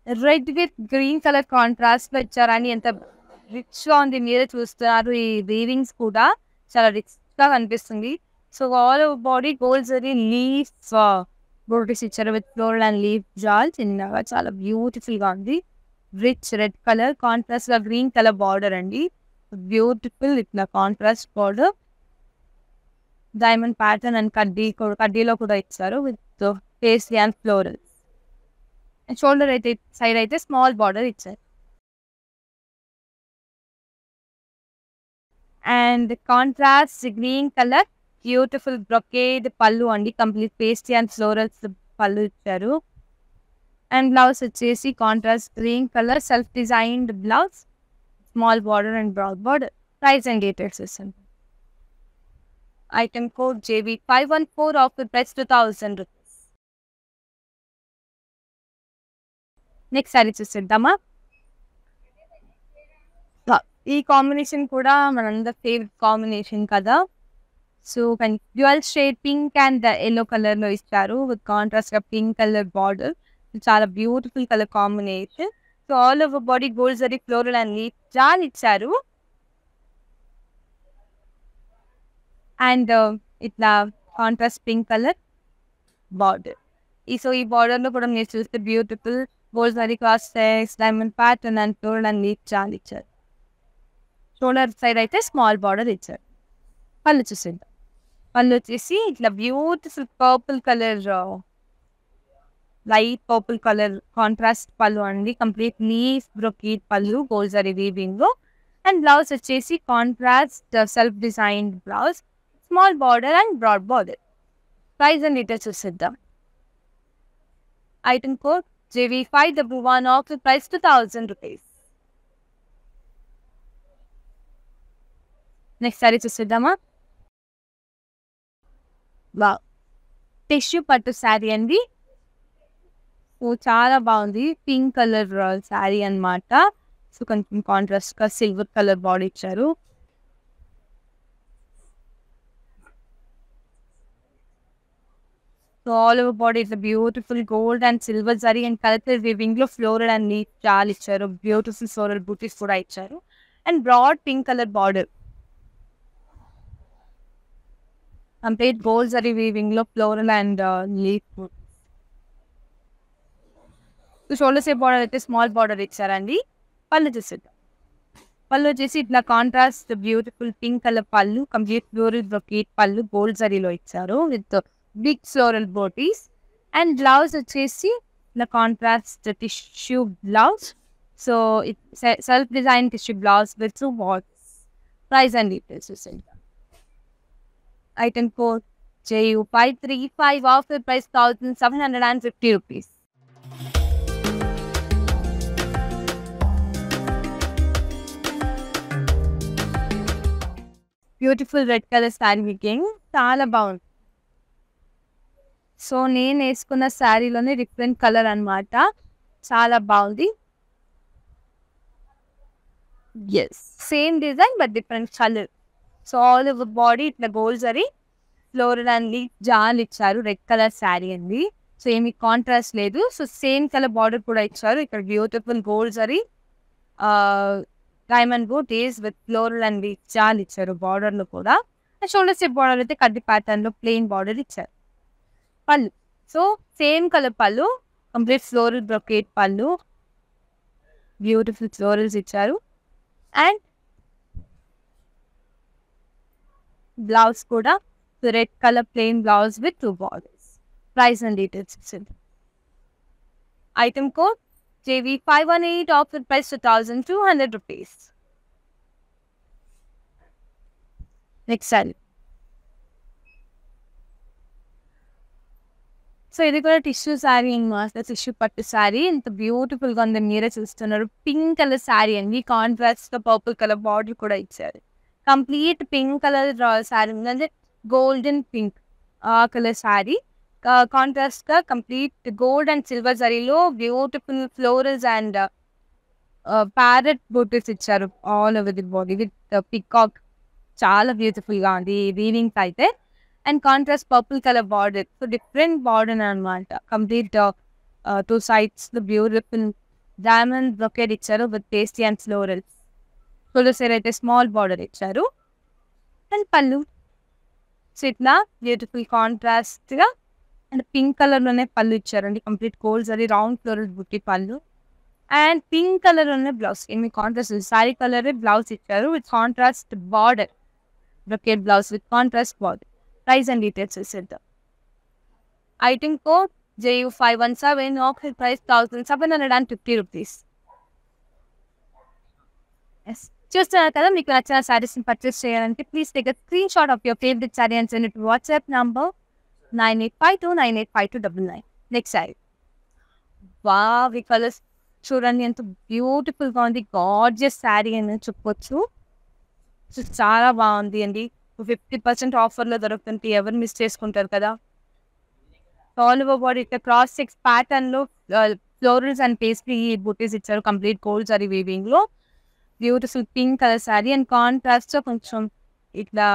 A: Red with green colour contrast లో ఇచ్చారని ఎంత rich గా ఉంది, మీరే చూస్తున్నారు. ఈ వీవింగ్స్ కూడా చాలా రిచ్ గా కనిపిస్తుంది. So all over body gold zari leaf butis ఇచ్చారు విత్ ఫ్లోరల్ అండ్ లీఫ్ జాల్. చిన్నగా చాలా బ్యూటిఫుల్ గా ఉంది. రిచ్ రెడ్ కలర్ కాంట్రాస్ట్ గా గ్రీన్ కలర్ బార్డర్ అండి. బ్యూటిఫుల్ ఇట్లా contrast border diamond pattern and కడ్డీలో కూడా ఇచ్చారు విత్ పేస్ట్రీ అండ్ ఫ్లోరల్. షోల్డర్ అయితే సైడ్ అయితే స్మాల్ బార్డర్ ఇచ్చారు. And contrast green colour beautiful brocade pallu అండి. Complete pastry and florals pallu ఇచ్చారు. అండ్ బ్లౌజ్ వచ్చేసి contrast green colour self designed blouse, small border and broad border. Price and details ఇస్తుంది. Item code JV514 offer price 2000 rupees. Next sari చూసేద్దామా. ఈ combination కూడా మనందరి favourite combination కదా. So dual shade pink and yellow colour లో ఇచ్చారు with contrast గా pink colour border. చాలా beautiful colour combination. So all over body gold zari floral and leaf jaal ఇచ్చారు. అండ్ ఇట్లా కాంట్రాస్ట్ పింక్ కలర్ బార్డర్. ఈ బార్డర్ లో కూడా మీరు చూస్తే beautiful gold zari cross checks, diamond pattern and floral and leaf చాలా ఇచ్చారు. షోల్డర్ సైడ్ అయితే స్మాల్ బార్డర్ ఇచ్చారు. పళ్ళు చూసేద్దాం. పళ్ళు వచ్చేసి ఇట్లా beautiful purple colour, light purple colour contrast pallu అండి. కంప్లీట్ లీఫ్ బ్రొకేట్ పళ్ళు గోల్డ్ జరీ వీవింగ్ లో. అండ్ బ్లౌజ్ వచ్చేసి contrast self designed blouse, small border and broad border. Price and details చూసేద్దాం. Item code JV511, offer price 2000 rupees. Next sari చూసేద్దామా. Wow, tissue పట్టు శారీ అండి. So చాలా బాగుంది. పింక్ కలర్ శారీ అన్నమాట. సో కొంచెం కాంట్రాస్ట్ గా సిల్వర్ కలర్ బాడీ ఇచ్చారు. సో ఆల్ ఓవర్ బాడీ ఇట్లా beautiful gold and silver zari and colour weaving లో ఫ్లోరల్ అండ్ లీఫ్ చాలా ఇచ్చారు. బ్యూటిఫుల్ ఫ్లోరల్ బూటీస్ కూడా ఇచ్చారు. And broad pink colour border, complete gold zari weaving లో floral and leaf. Shoulder shape border అయితే small border ఇచ్చారండి. పళ్ళు చూసేద్దాం. పళ్ళు వచ్చేసి ఇట్లా కాంట్రాస్ట్ బ్యూటిఫుల్ పింక్ కలర్ పళ్ళు, కంప్లీట్ ఫ్లోరల్ బ్రొకేట్ పళ్ళు గోల్డ్ జరీలో ఇచ్చారు with big floral butis. And blouse వచ్చేసి ఇట్లా contrast tissue blouse. So self design tissue blouse with borders. Price and details చూసేద్దాం. Item code JU535, offer price 1750 rupees. Beautiful red colour sari making చాలా బాగుంది. So నేను వేసుకున్న శారీలోనే డిఫరెంట్ కలర్ అన్నమాట. చాలా బాగుంది. Yes, same design but different colour. So all over body ఇట్లా gold zari floral and leaf jaal ఇచ్చారు. రెడ్ కలర్ శారీ అండి. సో ఏమి కాంట్రాస్ట్ లేదు. సో సేమ్ కలర్ బార్డర్ కూడా ఇచ్చారు. ఇక్కడ beautiful gold zari diamond butis with floral and leaf jaal ఇచ్చారు బార్డర్ లో కూడా. షోల్డర్ షేప్ బార్డర్ అయితే కడ్డీ ప్యాటర్న్ లో ప్లెయిన్ బార్డర్ ఇచ్చారు. పళ్ళు, సో సేమ్ కలర్ పళ్ళు, complete floral brocade pallu, beautiful florals ఇచ్చారు. అండ్ బ్లౌజ్ కూడా red colour plain blouse with 2 borders. Price and details ఇచ్చింది. Item code JV518, offer price 2200 rupees. Next sari. So ఇది కూడా టిష్యూ శారీ అన్నమాట. టిష్యూ పట్టు శారీ ఎంత బ్యూటిఫుల్ గా ఉంది, మీరే చూస్తున్నారు. పింక్ కలర్ శారీ అండి. కాంట్రాస్ట్ గా పర్పుల్ కలర్ బార్డర్ కూడా ఇచ్చారు. కంప్లీట్ పింక్ కలర్ శారీ అంటే గోల్డెన్ పింక్ ఆ కలర్ శారీ. కాంట్రాస్ట్ గా కంప్లీట్ గోల్డ్ అండ్ సిల్వర్ జరీలో beautiful florals and parrot butis ఇచ్చారు all over the body with peacock. చాలా బ్యూటిఫుల్ గా ఉంది వీవింగ్ అయితే. And contrast purple colour border. So different border అనమాట. Complete 2 sides beautiful diamond brocade ఇచ్చారు with పేస్టీ అండ్ ఫ్లోరల్స్. షోల్డర్ సైడ్ అయితే స్మాల్ బార్డర్ ఇచ్చారు. అండ్ పళ్ళు, సో ఇట్లా బ్యూటిఫుల్ కాంట్రాస్ట్ గా అండ్ పింక్ కలర్ లోనే పళ్ళు ఇచ్చారండి. Complete gold zari round floral buti pallu and pink colour లోనే బ్లౌజ్. ఏమి కాంట్రాస్ట్ సారీ కలర్ బ్లౌజ్ ఇచ్చారు with contrast border, brocade blouse with contrast border. Price and details చూసేద్దాం. Item code JU517, offer price 1750 rupees. Yes, చూస్తున్నారు కదా. మీకు నచ్చిన శారీస్ని పర్చేస్ చేయాలంటే please take a screenshot of your favourite sari and send it to WhatsApp number 9852985299. Next sari. Wow, ఈ colours చూడండి ఎంత బ్యూటిఫుల్ గా ఉంది. గార్జియస్ శారీ అని చెప్పొచ్చు. సో చాలా బాగుంది అండి. 50% ఆఫర్లో దొరుకుతుంది. ఎవరు మిస్ చేసుకుంటారు కదా. ఆల్ ఓవర్ బాడీ ఇట్లా క్రాస్ చెక్స్ ప్యాటర్న్ లో ఫ్లోరల్స్ అండ్ పేస్ట్రీ బూటీస్ ఇచ్చారు. కంప్లీట్ గోల్డ్ జరీ వీవింగ్ లో beautiful pink colour sari and contrast తో కొంచెం ఇట్లా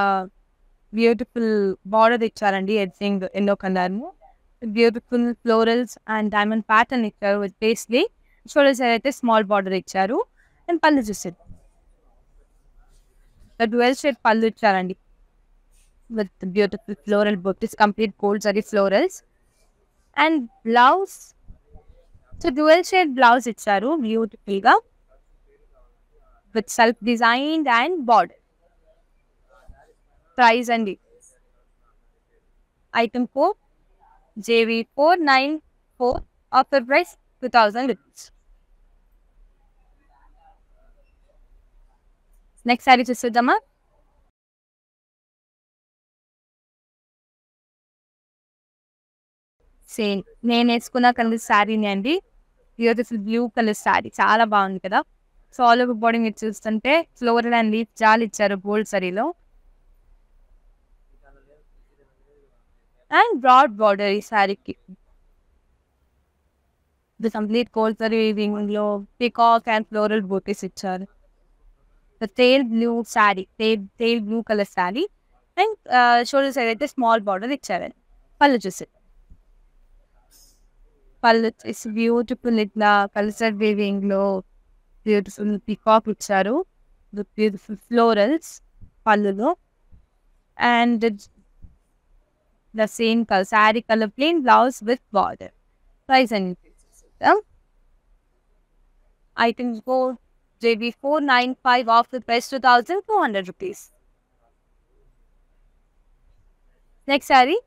A: బ్యూటిఫుల్ బార్డర్ ఇచ్చారండి. Edging yellow colour, beautiful florals and diamond pattern ఇచ్చారు విత్ పేస్ట్రీ. షోల్డర్ సైడ్ అయితే స్మాల్ బార్డర్ ఇచ్చారు. అండ్ పళ్ళు చూసేది డ్యూయల్ షేడ్ పళ్ళు ఇచ్చారండి with beautiful floral butis, complete gold zari florals. And blouse so dual shade blouse ఇచ్చారు బ్యూటిఫుల్గా with self designed and border. Price అండి item 4 JV 494 offer price 2000 rupees. Next sari చూసేద్దామా. సేమ్ నేను వేసుకున్న కలర్ శారీని అండి. బ్యూటిఫుల్ బ్లూ కలర్ శారీ చాలా బాగుంది కదా. సో ఆల్ ఓవర్ బాడీ మీరు చూస్తుంటే ఫ్లోరల్ అండ్ లీఫ్ జాల్ ఇచ్చారు గోల్డ్ సరీలో అండ్ బ్రాడ్ బార్డర్ ఈ శారీకి. The complete gold sari weaving లో పికాక్ అండ్ ఫ్లోరల్ బూటీస్ ఇచ్చారు. టేల్ blue sari, tale blue colour sari and shoulder side అయితే స్మాల్ బార్డర్ ఇచ్చారండి. పళ్ళు చూసి పళ్ళు వచ్చేసి బ్యూటిఫుల్ ఇట్లా కల్చర్ వీవింగ్ లో బ్యూటిఫుల్ పికాక్ ఇచ్చారు విత్ బ్యూటిఫుల్ ఫ్లోరల్స్ పళ్ళులో and the same colour sari colour plain blouse with border. Price అండి item 4 JB 495 off the price 2200 rupees. Next saree.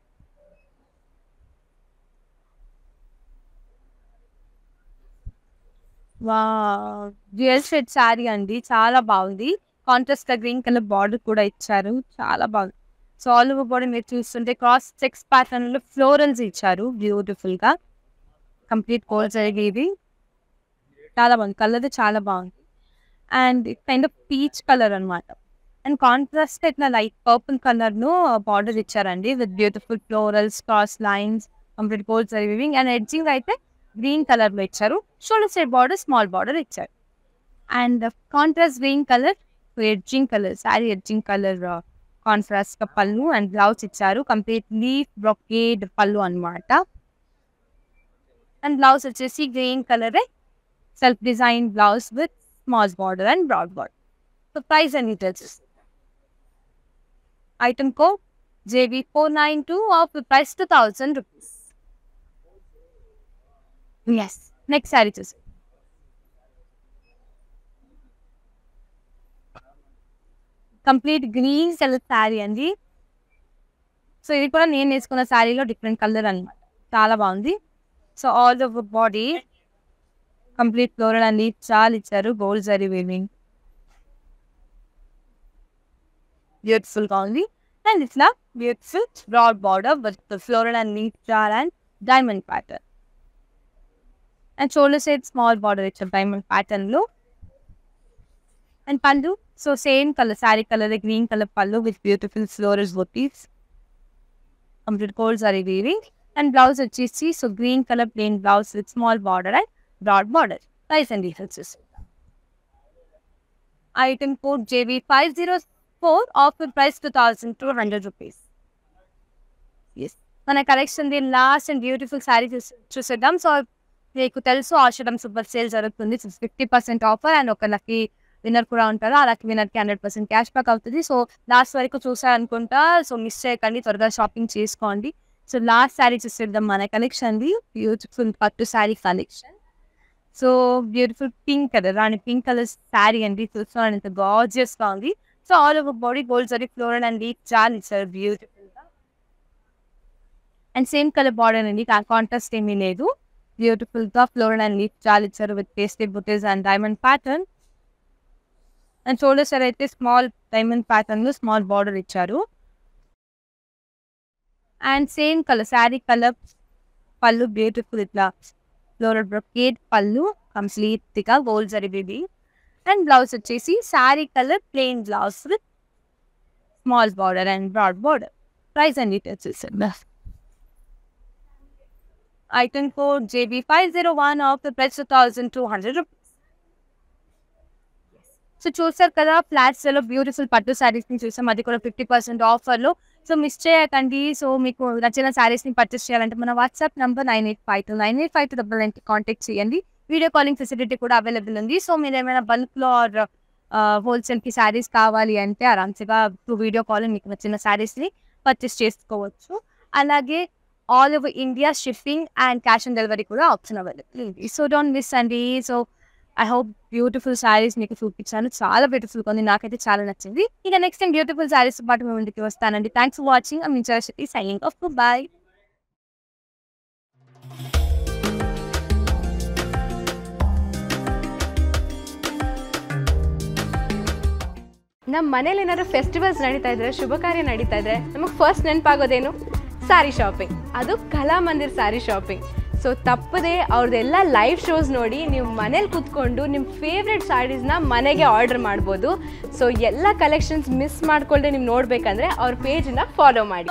A: Wow, dual shade sari అండి చాలా బాగుంది. కాంట్రాస్ట్ గ్రీన్ కలర్ బార్డర్ కూడా ఇచ్చారు చాలా బాగుంది. సో ఆల్ ఓవర్ బాడీ మీరు చూస్తుంటే క్రాస్ చెక్స్ ప్యాటర్న్ లో ఫ్లోరల్స్ ఇచ్చారు బ్యూటిఫుల్ గా. కంప్లీట్ కోల్ జరిగేది చాలా బాగుంది. కలర్ చాలా బాగుంది and kind of peach colour అనమాట. అండ్ కాంట్రాస్ట్ ఇట్లా లైట్ పర్పుల్ కలర్ ను బార్డర్ ఇచ్చారండి with beautiful florals cross lines complete కోల్ జరివింగ్ అండ్ ఎడ్జింగ్ అయితే గ్రీన్ కలర్ లో ఇచ్చారు. Shoulder side border small border ఇచ్చారు and contrast green colour edging colour sari edging colour contrast గా పళ్ళు అండ్ బ్లౌజ్ ఇచ్చారు. కంప్లీట్ లీఫ్ బ్రొకేడ్ పళ్ళు అనమాట. అండ్ బ్లౌజ్ వచ్చేసి green colour self design blouse with small border and broad border. So price and details item code JB 492 of the price 2000 rupees. Yes. Next saree చూసి complete green colour sari అండి. So ఇది కూడా నేను వేసుకున్న శారీలో different colour అనమాట చాలా బాగుంది. So all over body complete floral and leaf చాలా ఇచ్చారు గోల్డ్ జరీ వీవింగ్ బ్యూటిఫుల్ గా ఉంది అండ్ ఇట్లా beautiful broad border with floral and leaf jaal and diamond pattern and shoulder side small border ఇచ్చారు డైమండ్ ప్యాటర్న్ లో and pallu so same colour sari colour green colour pallu with beautiful floral butis complete gold zari weaving and blouse వచ్చేసి so green colour plain blouse with small border and broad border. Price and details item code JB 504 offer price 2200 rupees. Yes మన collection the last and beautiful sari చూసేద్దాం. So మీకు తెలుసు ఆషాఢం super sale జరుగుతుంది. 50% offer and ఒక lucky winner కూడా ఉంటారు. ఆ lucky విన్నర్కి 100% క్యాష్ బ్యాక్ అవుతుంది. సో లాస్ట్ వరకు చూసారనుకుంటా. సో మిస్ చేయకండి, త్వరగా షాపింగ్ చేసుకోండి. సో లాస్ట్ శారీ చూసేద్దాం మన కలెక్షన్ ది బ్యూటిఫుల్ పట్టు sari collection. So beautiful pink colour rani pink colour sari అండి. చూస్తున్నాను ఎంత గార్జియస్ గా ఉంది. So all over body gold zari floral and leaf jaal ఇచ్చారు బ్యూటిఫుల్ గా అండ్ సేమ్ కలర్ బార్డర్ అండి. కాంట్రాస్ట్ ఏమీ లేదు. బ్యూటిఫుల్ గా ఫ్లోరల్ అండ్ లీఫ్ జాల్ ఇచ్చారు with pastel butis and diamond pattern and shoulder side అయితే స్మాల్ డైమండ్ ప్యాటర్న్ లో స్మాల్ బార్డర్ ఇచ్చారు and same colour sari colour pallu beautiful ఇట్లా ఫ్లోరల్ బ్రొకేడ్ పళ్ళు కంప్లీట్ గా gold zari weaving and blouse వచ్చేసి sari colour plain blouse with small border and broad border. Price and details ఇస్తారు. Item code JB 501 of the price 2200 rupees. So చూసారు కదా flats లో beautiful పట్టు శారీస్ ని చూసాం, అది కూడా 50% ఆఫర్ లో. సో మిస్ చేయకండి. సో మీకు నచ్చిన శారీస్ ని పర్చేస్ చేయాలంటే మన వాట్సాప్ నంబర్ 9852985299 కాంటాక్ట్ చేయండి. వీడియో కాలింగ్ ఫెసిలిటీ కూడా అవైలబుల్ ఉంది. సో మీరు ఏమైనా బల్క్ లో ఆర్ హోల్సేల్ కి శారీస్ కావాలి అంటే ఆరామ్స్గా వీడియో కాలింగ్ మీకు నచ్చిన శారీస్ ని పర్చేస్ చేసుకోవచ్చు. అలాగే all over India shipping and cash on delivery కూడా ఆప్షన్ అవైలబుల్ ఉంది. సో డోంట్ మిస్ అండి. So I hope beautiful saris మీకు చూపించాను. చాలా బ్యూటిఫుల్గా ఉంది, నాకైతే చాలా నచ్చింది. ఇక నెక్స్ట్ టైం బ్యూటిఫుల్ శారీస్ పాటు మేము ముందుకు వస్తానండి. Thanks for watching. I mean Saraswati signing off. Bye.
B: ನಮ್ಮ ಮನೇಲಿ ಏನಾದ್ರು ಫೆಸ್ಟಿವಲ್ಸ್ ನಡೀತಾ ಇದ್ರೆ, ಶುಭ ಕಾರ್ಯ ನಡೀತಾ ಇದ್ರೆ ನಮಗೆ ಫಸ್ಟ್ ನೆನಪಾಗೋದೇನು? ಸ್ಯಾರಿ ಶಾಪಿಂಗ್. ಅದು ಕಲಾಮಂದಿರ್ ಸ್ಯಾರಿ ಶಾಪಿಂಗ್. ಸೊ ತಪ್ಪದೆ ಅವ್ರದ್ದೆಲ್ಲ ಲೈವ್ ಶೋಸ್ ನೋಡಿ ನೀವು ಮನೇಲಿ ಕೂತ್ಕೊಂಡು ನಿಮ್ಮ ಫೇವ್ರೆಟ್ ಸ್ಯಾರೀಸ್ನ ಮನೆಗೆ ಆರ್ಡರ್ ಮಾಡ್ಬೋದು. ಸೊ ಎಲ್ಲ ಕಲೆಕ್ಷನ್ಸ್ ಮಿಸ್ ಮಾಡ್ಕೊಳ್ಳದೆ ನೀವು ನೋಡಬೇಕಂದ್ರೆ ಅವ್ರ ಪೇಜನ್ನ ಫಾಲೋ ಮಾಡಿ.